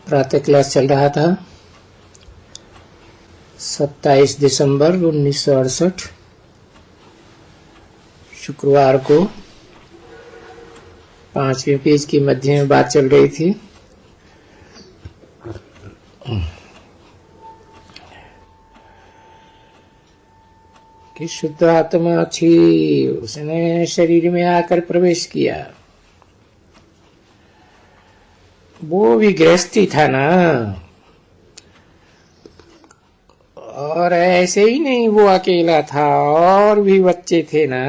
प्रातः क्लास चल रहा था 27 दिसंबर 1968 शुक्रवार को 5वें पेज की मध्य में बात चल रही थी। कि शुद्ध आत्मा थी, उसने शरीर में आकर प्रवेश किया। वो भी गृहस्थी था ना, और ऐसे ही नहीं वो अकेला था, और भी बच्चे थे ना,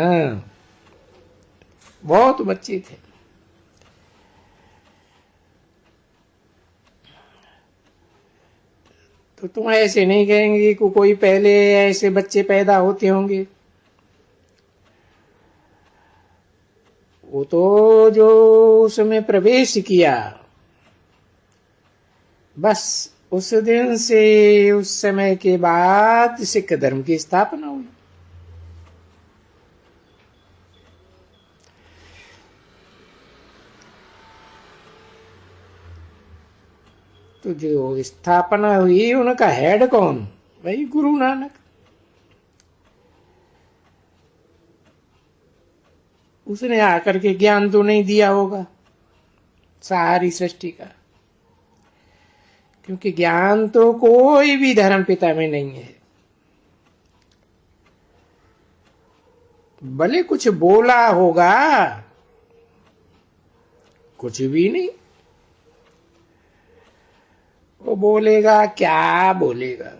बहुत बच्चे थे। तो तुम ऐसे नहीं कहेंगे कि कोई पहले ऐसे बच्चे पैदा होते होंगे। वो तो जो उसमें प्रवेश किया, बस उस दिन से उस समय के बाद सिख धर्म की स्थापना हुई। तो जो स्थापना हुई उनका हेड कौन? भाई गुरु नानक। उसने आकर के ज्ञान तो नहीं दिया होगा सारी सृष्टि का, क्योंकि ज्ञान तो कोई भी धर्म पिता में नहीं है। भले कुछ बोला होगा, कुछ भी नहीं। वो बोलेगा, क्या बोलेगा?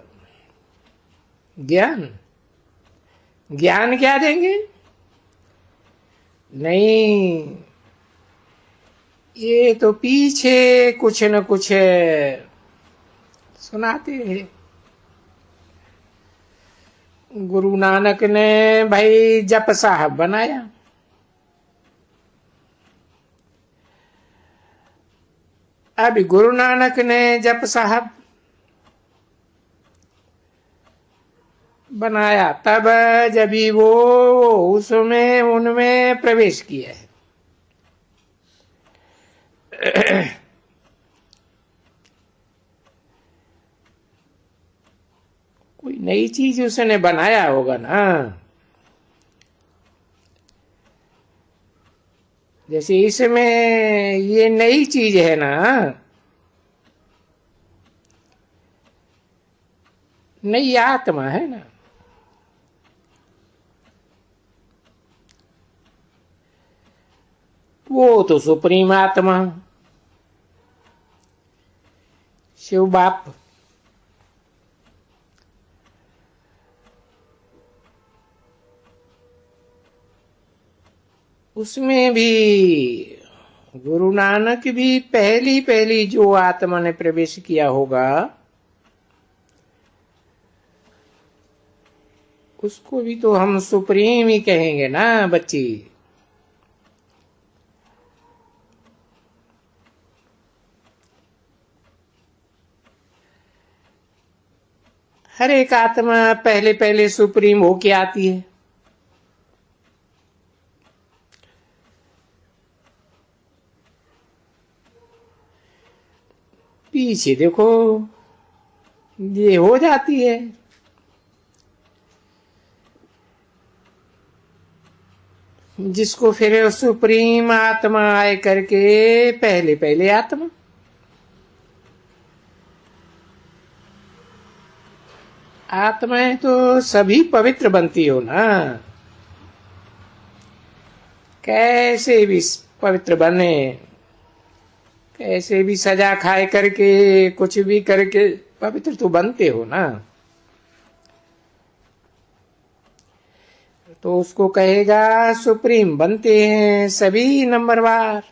ज्ञान ज्ञान क्या देंगे? नहीं, ये तो पीछे कुछ न कुछ सुनाते हैं। गुरु नानक ने भाई जप साहब बनाया। अभी गुरु नानक ने जप साहब बनाया तब जब वो उसमें उनमें प्रवेश किया है। कोई नई चीज उसने बनाया होगा ना। जैसे इसमें ये नई चीज है ना, नई आत्मा है ना। वो तो सुप्रीम आत्मा शिव बाप, उसमें भी गुरु नानक भी पहली पहली जो आत्मा ने प्रवेश किया होगा, उसको भी तो हम सुप्रीम ही कहेंगे ना बच्ची। हर एक आत्मा पहले पहले सुप्रीम होके आती है। पीछे देखो ये हो जाती है। जिसको फिर सुप्रीम आत्मा आए करके पहले पहले आत्मा, आत्माएं तो सभी पवित्र बनती हो ना। कैसे भी पवित्र बने, कैसे भी सजा खाए करके कुछ भी करके पवित्र तो बनते हो ना। तो उसको कहेगा सुप्रीम बनते हैं सभी नंबरवार।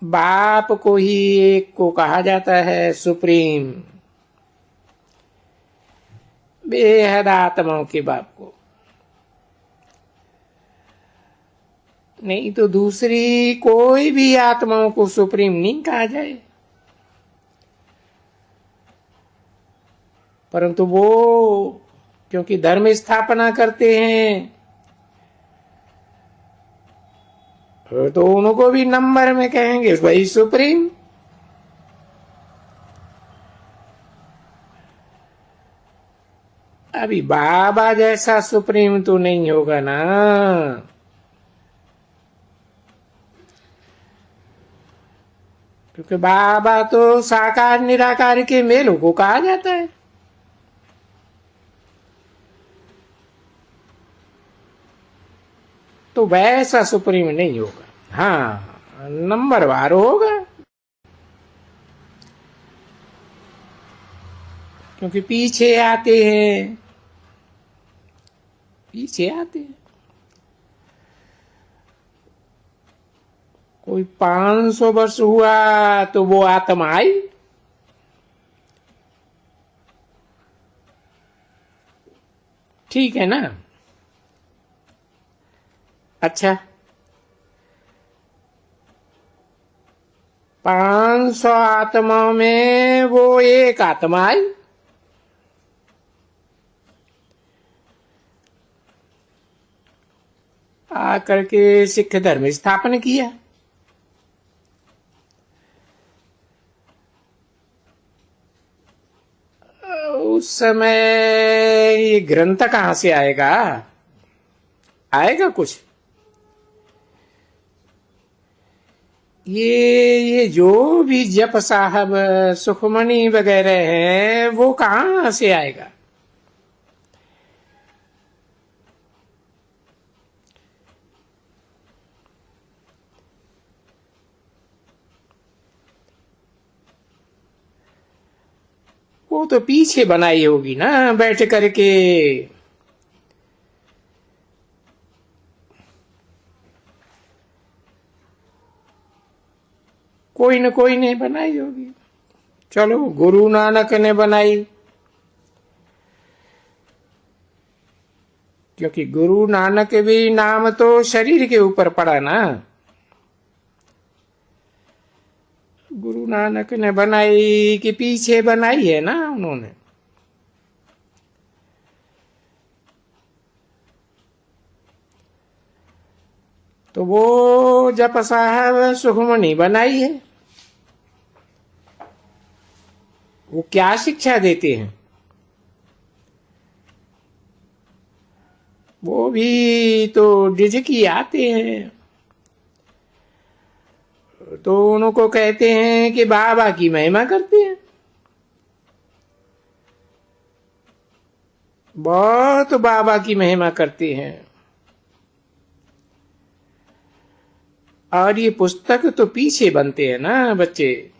बाप को ही एक को कहा जाता है सुप्रीम, बेहद आत्माओं के बाप को। नहीं तो दूसरी कोई भी आत्माओं को सुप्रीम नहीं कहा जाए। परंतु वो क्योंकि धर्म स्थापना करते हैं, तो उनको भी नंबर में कहेंगे वही सुप्रीम। अभी बाबा जैसा सुप्रीम तो नहीं होगा ना, क्योंकि बाबा तो साकार निराकार के मेलों को कहा जाता है। तो वैसा सुप्रीम नहीं होगा, हाँ नंबरवार होगा, क्योंकि पीछे आते हैं, पीछे आते हैं। कोई 500 वर्ष हुआ तो वो आत्मा आई, ठीक है ना। अच्छा 500 आत्माओं में वो एक आत्मा आई, आकर के सिख धर्म स्थापन किया। उस समय ये ग्रंथ कहां से आएगा, आएगा कुछ? ये जो भी जप साहब सुखमणि वगैरह हैं वो कहां से आएगा? वो तो पीछे बनाई होगी ना बैठ करके। कोई न कोई ने बनाई होगी। चलो गुरु नानक ने बनाई, क्योंकि गुरु नानक भी नाम तो शरीर के ऊपर पड़ा ना। गुरु नानक ने बनाई कि पीछे बनाई है ना उन्होंने। तो वो जप साहब सुखमणि बनाई है। वो क्या शिक्षा देते हैं? वो भी तो डिजकी आते हैं, तो उनको कहते हैं कि बाबा की महिमा करते हैं, बहुत बाबा की महिमा करते हैं। और ये पुस्तक तो पीछे बनते हैं ना बच्चे।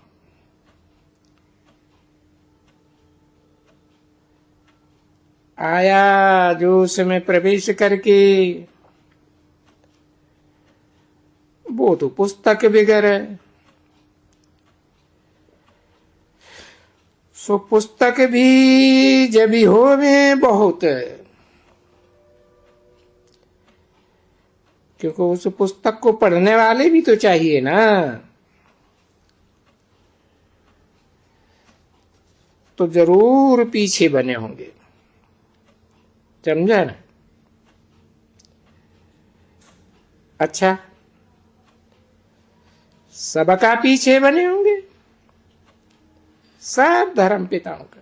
आया जो उसमें प्रवेश करके वो तो पुस्तक बिगर है। सो पुस्तक भी जब हो में बहुत, क्योंकि उस पुस्तक को पढ़ने वाले भी तो चाहिए ना। तो जरूर पीछे बने होंगे, समझा ना। अच्छा सबका पीछे बने होंगे, सब धर्म पिताओं का।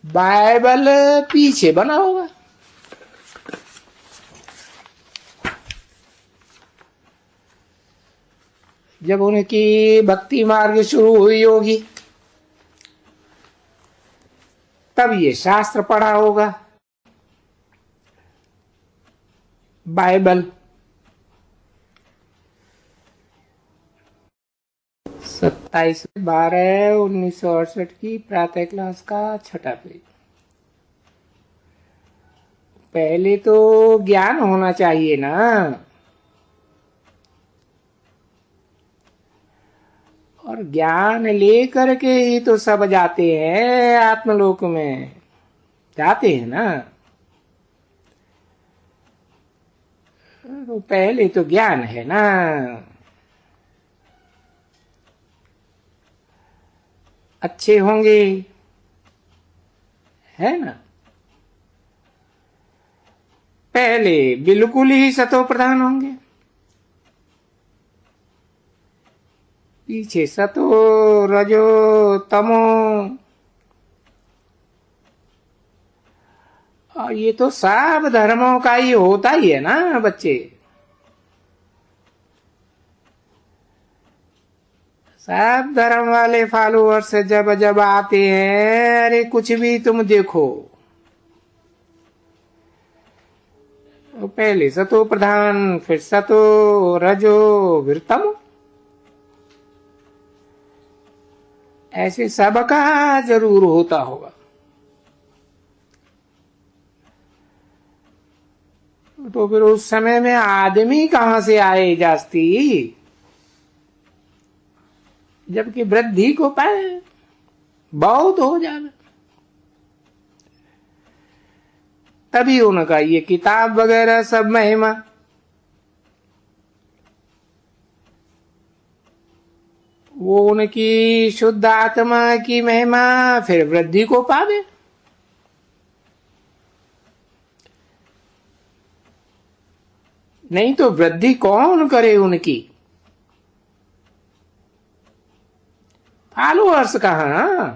बाइबल पीछे बना होगा, जब उनकी भक्ति मार्ग शुरू हुई होगी तब ये शास्त्र पढ़ा होगा, बाइबल। 27/12/1968 की प्रातः क्लास का 6ठा पेज। पहले तो ज्ञान होना चाहिए ना। और ज्ञान लेकर के ही तो सब जाते हैं आत्मलोक में, जाते हैं ना। तो पहले तो ज्ञान है ना। अच्छे होंगे, है ना। पहले बिल्कुल ही सतो प्रधान होंगे, पीछे सतो रजो तमो। और ये तो सब धर्मों का ही होता ही है ना बच्चे। सब धर्म वाले फॉलोअर्स जब जब आते हैं, अरे कुछ भी तुम देखो, पहले सतो प्रधान, फिर सतो रजो फिर तमो, ऐसे सबका जरूर होता होगा। तो फिर उस समय में आदमी कहां से आए जास्ती, जबकि वृद्धि को पाए बहुत हो जावे, तभी उनका ये किताब वगैरह सब महिमा। वो उनकी शुद्ध आत्मा की महिमा फिर वृद्धि को पावे। नहीं तो वृद्धि कौन करे उनकी, फॉलोअर्स कहां।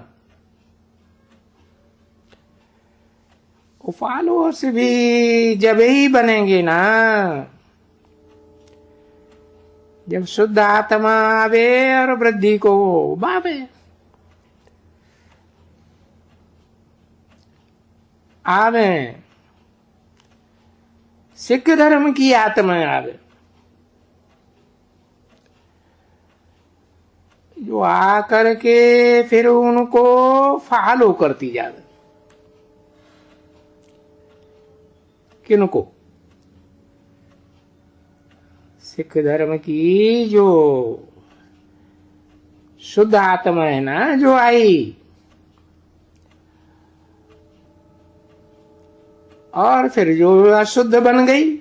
वो फॉलोअर्स भी जब ही बनेंगे ना, जब शुद्ध आत्मा आवे और वृद्धि को बावे। आवे सिख धर्म की आत्मा आवे, जो आकर के फिर उनको फॉलो करती जावे। किनको, सिख धर्म की जो शुद्ध आत्मा है ना, जो आई और फिर जो अशुद्ध बन गई,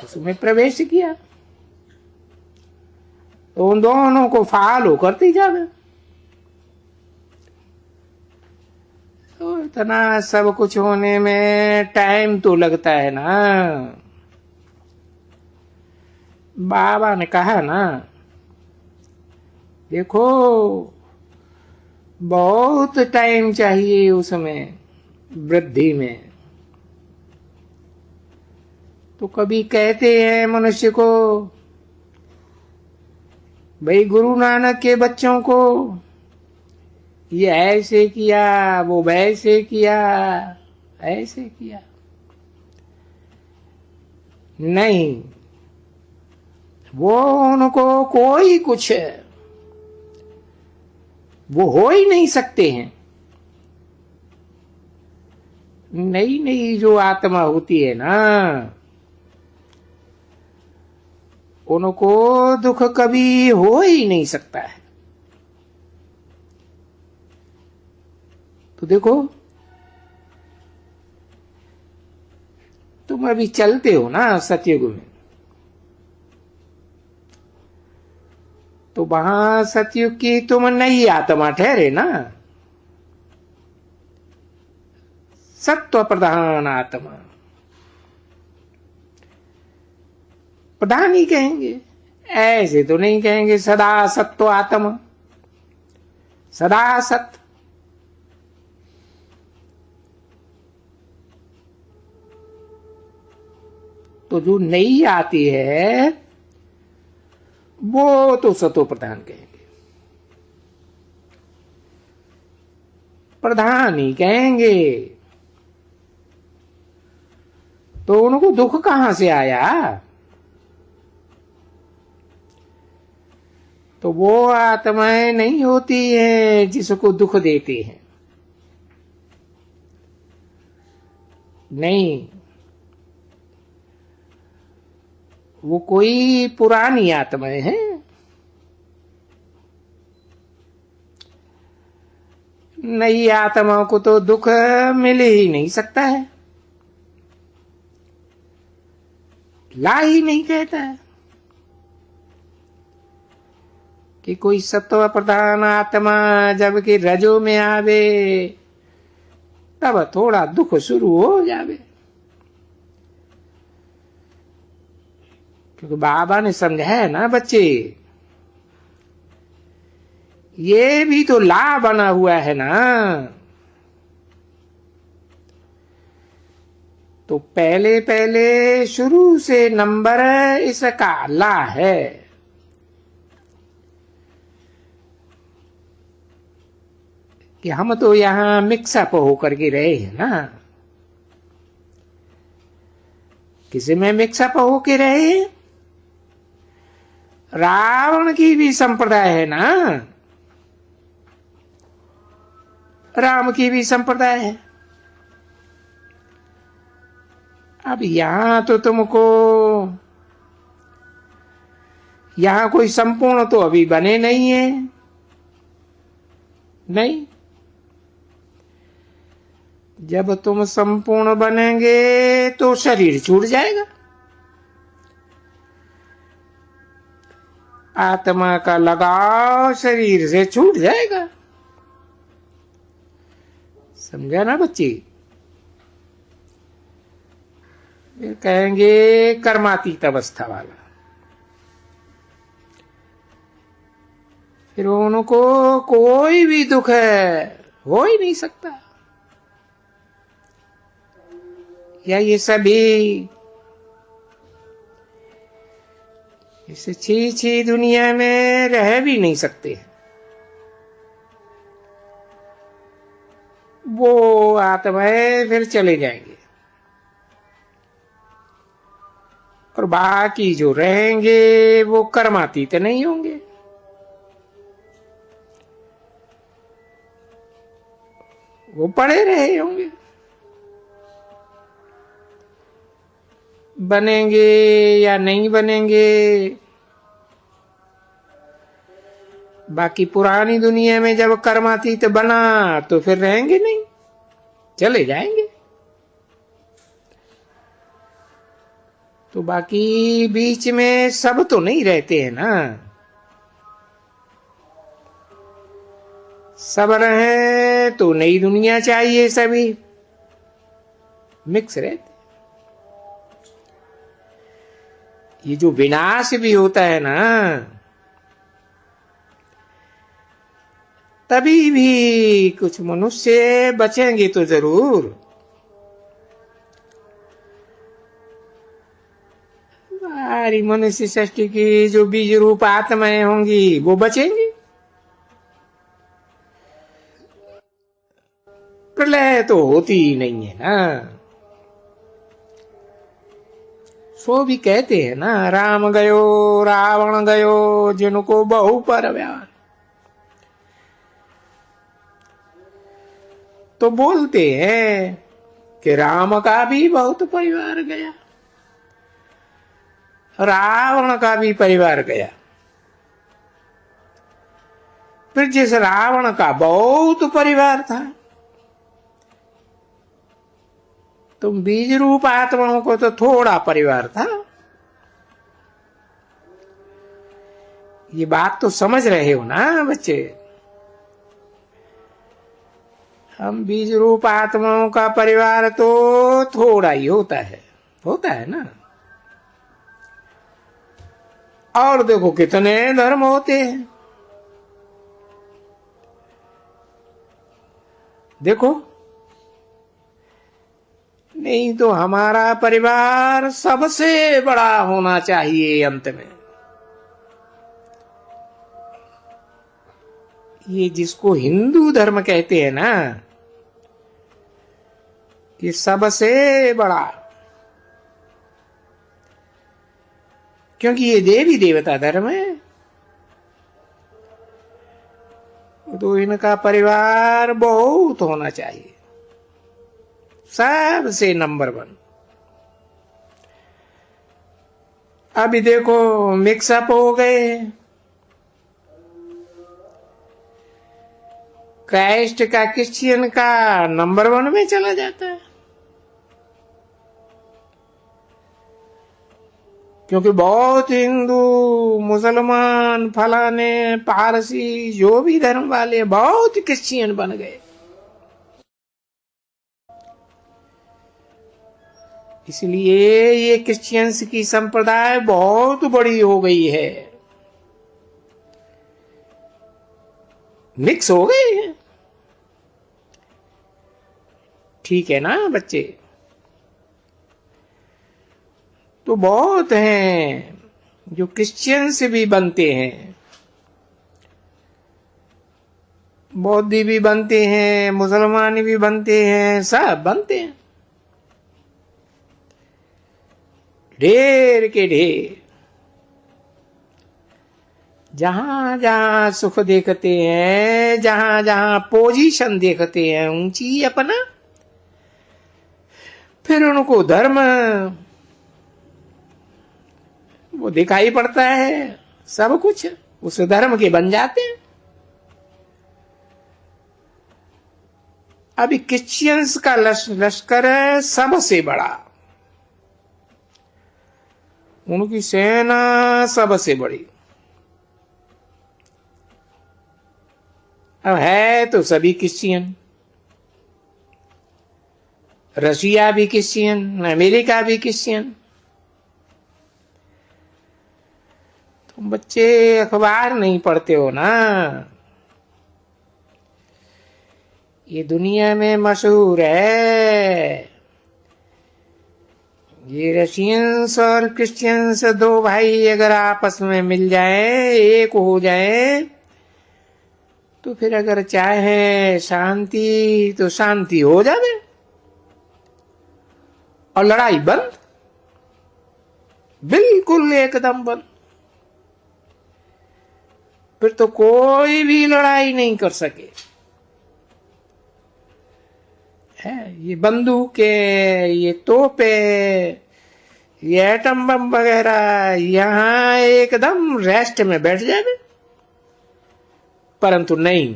उसमें प्रवेश किया, तो उन दोनों को फॉलो करती जावे। तो इतना सब कुछ होने में टाइम तो लगता है ना। बाबा ने कहा ना, देखो बहुत टाइम चाहिए उसमें वृद्धि में। तो कभी कहते हैं मनुष्य को, भाई गुरु नानक के बच्चों को ये ऐसे किया, वो वैसे किया, ऐसे किया। नहीं, वो उनको कोई कुछ वो हो ही नहीं सकते हैं। नई नई जो आत्मा होती है ना, उनको दुख कभी हो ही नहीं सकता है। तो देखो, तुम अभी चलते हो ना सतयुग में, तो वहां सतयुग की तुम नई आत्मा ठहरे ना, सत्व प्रधान आत्मा। प्रधान ही कहेंगे, ऐसे तो नहीं कहेंगे सदा सत्व आत्मा, सदा सत्य। तो जो नई आती है वो तो सतो प्रधान कहेंगे, प्रधान ही कहेंगे। तो उनको दुख कहां से आया, तो वो आत्माएं नहीं होती है जिसको दुख देते हैं। नहीं, वो कोई पुरानी आत्माएं हैं। नई आत्मा को तो दुख मिल ही नहीं सकता है, ला ही नहीं कहता है कि कोई सत्व प्रधान आत्मा जबकि रजो में आवे तब थोड़ा दुख शुरू हो जावे। क्योंकि बाबा ने समझाया ना बच्चे, ये भी तो ला बना हुआ है ना। तो पहले पहले शुरू से नंबर इसका ला है। कि हम तो यहां मिक्सअप होकर के रहे हैं ना। किसी में मिक्सअप होके रहे? रावण की भी संप्रदाय है ना, राम की भी संप्रदाय है। अब यहां तो तुमको यहां कोई संपूर्ण तो अभी बने नहीं है, नहीं। जब तुम संपूर्ण बनेंगे तो शरीर छूट जाएगा, आत्मा का लगाव शरीर से छूट जाएगा। समझा ना बच्चे? फिर कहेंगे कर्मातीत अवस्था वाला। फिर उनको कोई भी दुख है हो ही नहीं सकता। या ये सभी इस छी दुनिया में रह भी नहीं सकते। वो आत्माएं फिर चले जाएंगे और बाकी जो रहेंगे वो कर्मातीत नहीं होंगे। वो पड़े रहे होंगे। बनेंगे या नहीं बनेंगे, बाकी पुरानी दुनिया में जब कर्मातीत बना तो फिर रहेंगे नहीं, चले जाएंगे। तो बाकी बीच में सब तो नहीं रहते हैं ना। सब रहे तो नई दुनिया चाहिए, सभी मिक्स रहते। ये जो विनाश भी होता है ना, तभी भी कुछ मनुष्य बचेंगे तो जरूर। सारी मनुष्य सृष्टि की जो बीज रूप आत्माएं होंगी वो बचेंगी। प्रलय तो होती ही नहीं है ना। सो भी कहते हैं ना, राम गयो रावण गयो जिनको बहु पर व्यार। तो बोलते हैं कि राम का भी बहुत परिवार गया, रावण का भी परिवार गया। फिर जिस रावण का बहुत परिवार था, तुम बीज रूप आत्माओं को तो थोड़ा परिवार था। ये बात तो समझ रहे हो ना बच्चे? हम बीज रूप आत्माओं का परिवार तो थोड़ा ही होता है ना। और देखो कितने धर्म होते हैं। देखो, नहीं तो हमारा परिवार सबसे बड़ा होना चाहिए अंत में। ये जिसको हिंदू धर्म कहते हैं ना, ये सबसे बड़ा, क्योंकि ये देवी देवता धर्म है। तो इनका परिवार बहुत होना चाहिए, सबसे नंबर 1। अभी देखो मिक्सअप हो गए। क्राइस्ट का क्रिश्चियन का नंबर 1 में चला जाता है, क्योंकि बहुत हिंदू मुसलमान फलाने पारसी जो भी धर्म वाले बहुत क्रिश्चियन बन गए। इसलिए ये क्रिश्चियंस की संप्रदाय बहुत बड़ी हो गई है, मिक्स हो गई है। ठीक है ना बच्चे? तो बहुत हैं जो क्रिश्चियन से भी बनते हैं, बौद्धी भी बनते हैं, मुसलमान भी बनते हैं, सब बनते हैं, ढेर के ढेर। जहां जहां सुख देखते हैं, जहां जहां पोजीशन देखते हैं ऊंची अपना, फिर उनको धर्म वो दिखाई पड़ता है, सब कुछ उस धर्म के बन जाते हैं। अभी क्रिश्चियंस का लश्कर है सबसे बड़ा, उनकी सेना सबसे बड़ी। अब है तो सभी क्रिश्चियन, रशिया भी क्रिश्चियन, अमेरिका भी क्रिश्चियन। तुम बच्चे अखबार नहीं पढ़ते हो ना? ये दुनिया में मशहूर है, ये रशियंस और क्रिश्चियंस दो भाई अगर आपस में मिल जाए, एक हो जाए, तो फिर अगर चाहे शांति तो शांति हो जाए और लड़ाई बंद, बिल्कुल एकदम बंद। फिर तो कोई भी लड़ाई नहीं कर सके। है ये बंदूकें, ये तोपे, ये एटम बम वगैरह यहां एकदम रेस्ट में बैठ जाए, परंतु नहीं।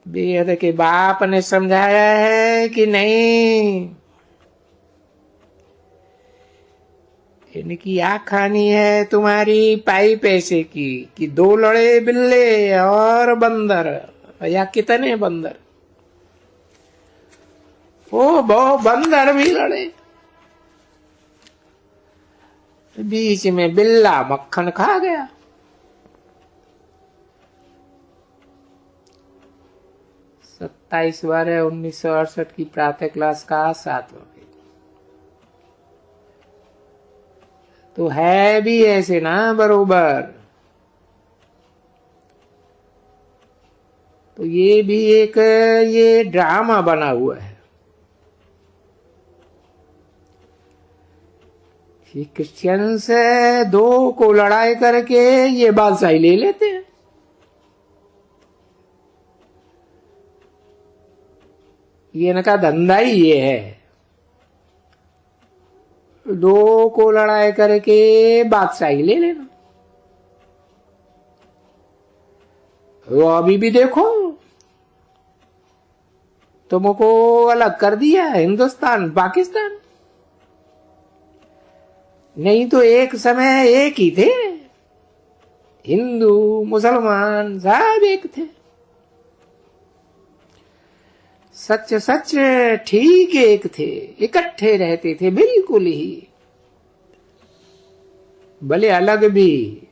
बेहद के बाप ने समझाया है कि नहीं, इनकी आँख खानी है तुम्हारी पाई पैसे की, कि दो लड़े बिल्ले और बंदर, या कितने बंदर, ओ बहुत बंदर भी लड़े, बीच में बिल्ला मक्खन खा गया। 27/12/1968 की प्रातः क्लास का 7 बजे। तो है भी ऐसे ना बरोबर। तो ये भी एक ये ड्रामा बना हुआ है। ये क्रिश्चियंस दो को लड़ाई करके ये बादशाही ले लेते हैं। ये इनका धंधा ही ये है, दो को लड़ाई करके बादशाही ले लेना। वो अभी भी देखो, तुमको अलग कर दिया हिंदुस्तान पाकिस्तान। नहीं तो एक समय एक ही थे, हिंदू मुसलमान सब एक थे, सच सच ठीक एक थे, इकट्ठे रहते थे बिल्कुल ही, भले अलग भी।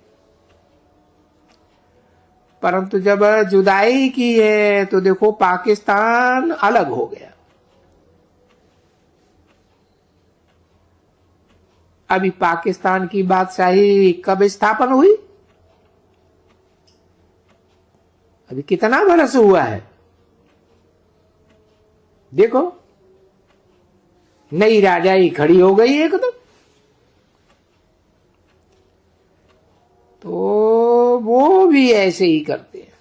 परंतु जब जुदाई की है तो देखो पाकिस्तान अलग हो गया। अभी पाकिस्तान की बादशाही कब स्थापन हुई? अभी कितना बरस हुआ है? देखो नई राजाई खड़ी हो गई एकदम। तो वो भी ऐसे ही करते हैं।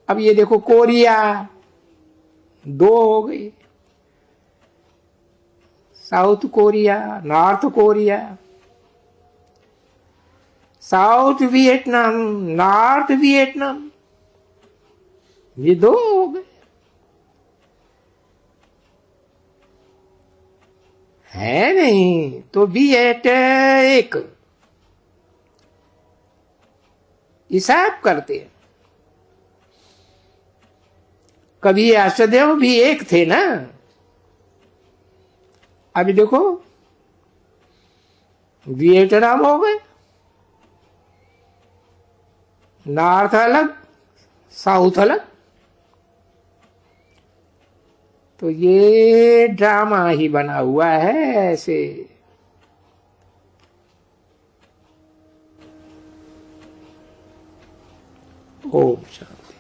अब ये देखो कोरिया दो हो गई, south Korea, north Korea, south Vietnam, north Vietnam, ये दो हो गए। है नहीं तो वियत एक, हिसाब करते हैं। कभी व्यासदेव भी एक थे ना। अभी देखो वियतनाम हो गए, नॉर्थ अलग साउथ अलग। तो ये ड्रामा ही बना हुआ है ऐसे। ओम शांति।